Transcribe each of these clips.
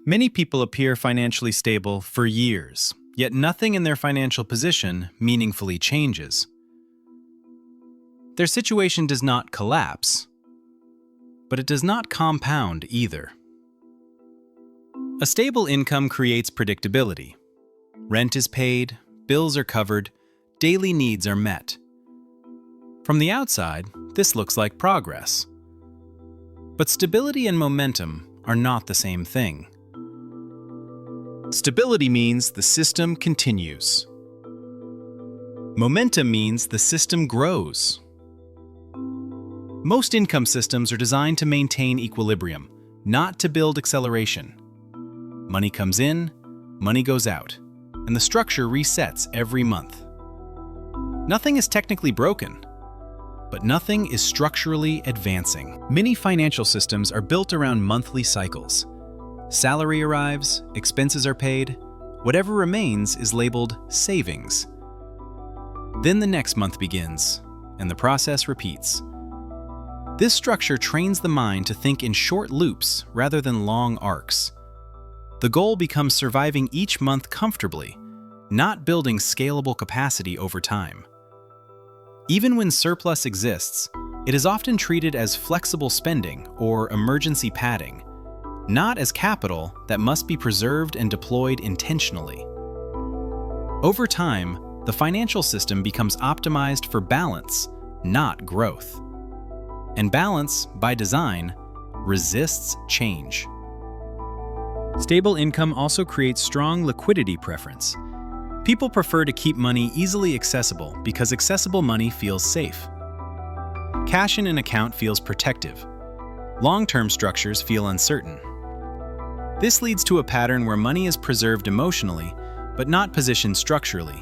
Many people appear financially stable for years, yet nothing in their financial position meaningfully changes. Their situation does not collapse, but it does not compound either. A stable income creates predictability. Rent is paid, bills are covered, daily needs are met. From the outside, this looks like progress. But stability and momentum are not the same thing. Stability means the system continues. Momentum means the system grows. Most income systems are designed to maintain equilibrium, not to build acceleration. Money comes in, money goes out, and the structure resets every month. Nothing is technically broken, but nothing is structurally advancing. Many financial systems are built around monthly cycles. Salary arrives, expenses are paid, whatever remains is labeled savings. Then the next month begins, and the process repeats. This structure trains the mind to think in short loops rather than long arcs. The goal becomes surviving each month comfortably, not building scalable capacity over time. Even when surplus exists, it is often treated as flexible spending or emergency padding, not as capital that must be preserved and deployed intentionally. Over time, the financial system becomes optimized for balance, not growth. And balance, by design, resists change. Stable income also creates strong liquidity preference. People prefer to keep money easily accessible because accessible money feels safe. Cash in an account feels protective. Long-term structures feel uncertain. This leads to a pattern where money is preserved emotionally, but not positioned structurally.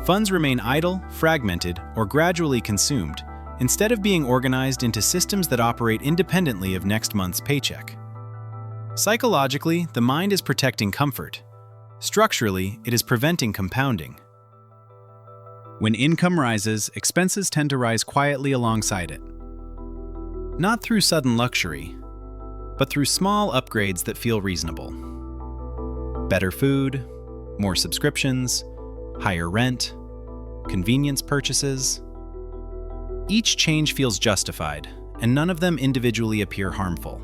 Funds remain idle, fragmented, or gradually consumed, instead of being organized into systems that operate independently of next month's paycheck. Psychologically, the mind is protecting comfort. Structurally, it is preventing compounding. When income rises, expenses tend to rise quietly alongside it. Not through sudden luxury, but through small upgrades that feel reasonable. Better food, more subscriptions, higher rent, convenience purchases. Each change feels justified, and none of them individually appear harmful.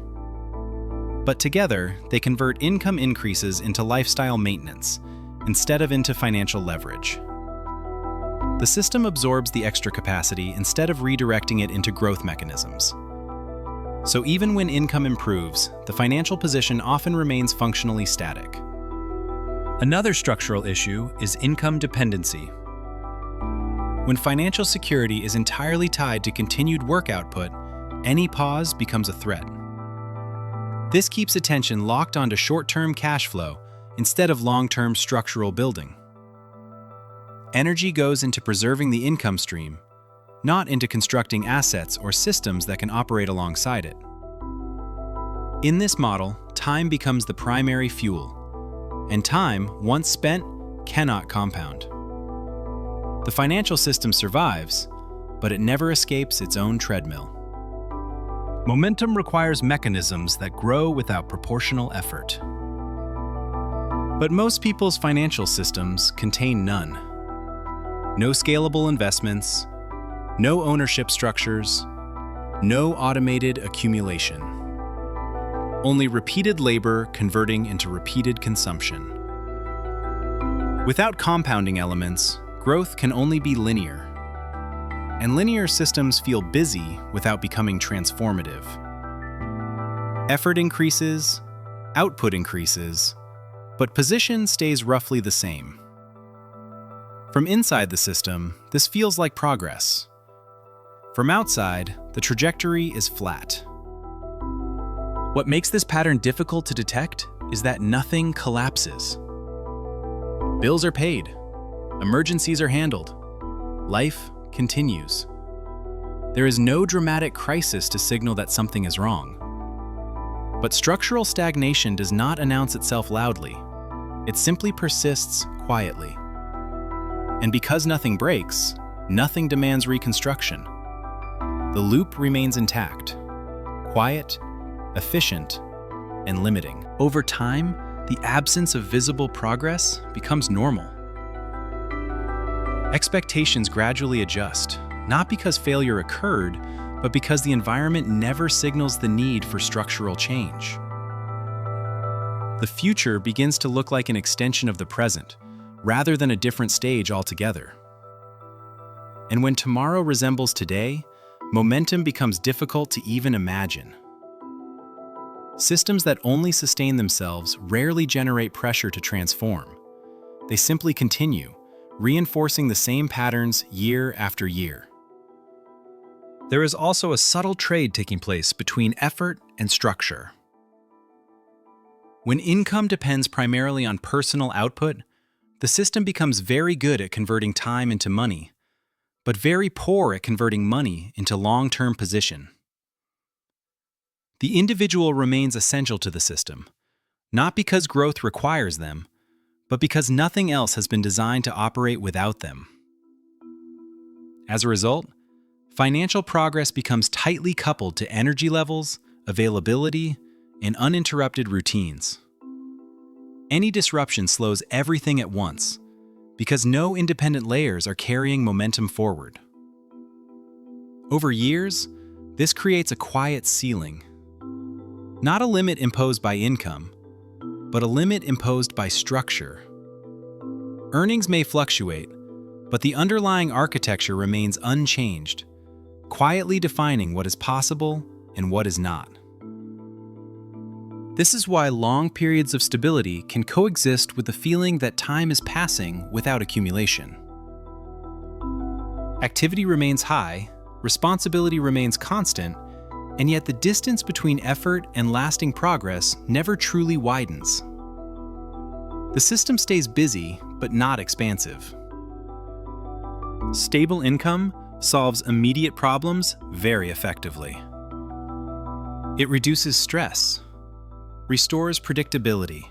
But together, they convert income increases into lifestyle maintenance, instead of into financial leverage. The system absorbs the extra capacity instead of redirecting it into growth mechanisms. So even when income improves, the financial position often remains functionally static. Another structural issue is income dependency. When financial security is entirely tied to continued work output, any pause becomes a threat. This keeps attention locked onto short-term cash flow instead of long-term structural building. Energy goes into preserving the income stream, not into constructing assets or systems that can operate alongside it. In this model, time becomes the primary fuel, and time, once spent, cannot compound. The financial system survives, but it never escapes its own treadmill. Momentum requires mechanisms that grow without proportional effort. But most people's financial systems contain none. No scalable investments, no ownership structures, no automated accumulation. Only repeated labor converting into repeated consumption. Without compounding elements, growth can only be linear. And linear systems feel busy without becoming transformative. Effort increases, output increases, but position stays roughly the same. From inside the system, this feels like progress. From outside, the trajectory is flat. What makes this pattern difficult to detect is that nothing collapses. Bills are paid. Emergencies are handled. Life continues. There is no dramatic crisis to signal that something is wrong. But structural stagnation does not announce itself loudly. It simply persists quietly. And because nothing breaks, nothing demands reconstruction. The loop remains intact, quiet, efficient, and limiting. Over time, the absence of visible progress becomes normal. Expectations gradually adjust, not because failure occurred, but because the environment never signals the need for structural change. The future begins to look like an extension of the present, rather than a different stage altogether. And when tomorrow resembles today, momentum becomes difficult to even imagine. Systems that only sustain themselves rarely generate pressure to transform. They simply continue, reinforcing the same patterns year after year. There is also a subtle trade taking place between effort and structure. When income depends primarily on personal output, the system becomes very good at converting time into money, but very poor at converting money into long-term position. The individual remains essential to the system, not because growth requires them, but because nothing else has been designed to operate without them. As a result, financial progress becomes tightly coupled to energy levels, availability, and uninterrupted routines. Any disruption slows everything at once, because no independent layers are carrying momentum forward. Over years, this creates a quiet ceiling. Not a limit imposed by income, but a limit imposed by structure. Earnings may fluctuate, but the underlying architecture remains unchanged, quietly defining what is possible and what is not. This is why long periods of stability can coexist with the feeling that time is passing without accumulation. Activity remains high, responsibility remains constant, and yet the distance between effort and lasting progress never truly widens. The system stays busy, but not expansive. Stable income solves immediate problems very effectively. It reduces stress, restores predictability,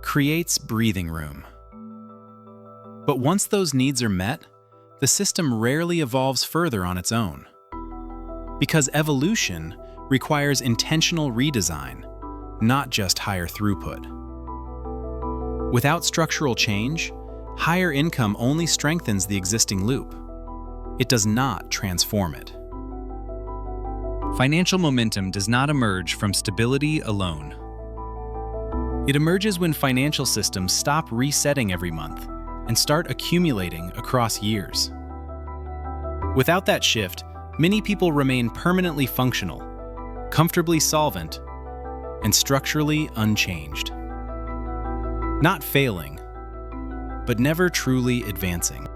creates breathing room. But once those needs are met, the system rarely evolves further on its own. Because evolution requires intentional redesign, not just higher throughput. Without structural change, higher income only strengthens the existing loop. It does not transform it. Financial momentum does not emerge from stability alone. It emerges when financial systems stop resetting every month and start accumulating across years. Without that shift, many people remain permanently functional, comfortably solvent, and structurally unchanged. Not failing, but never truly advancing.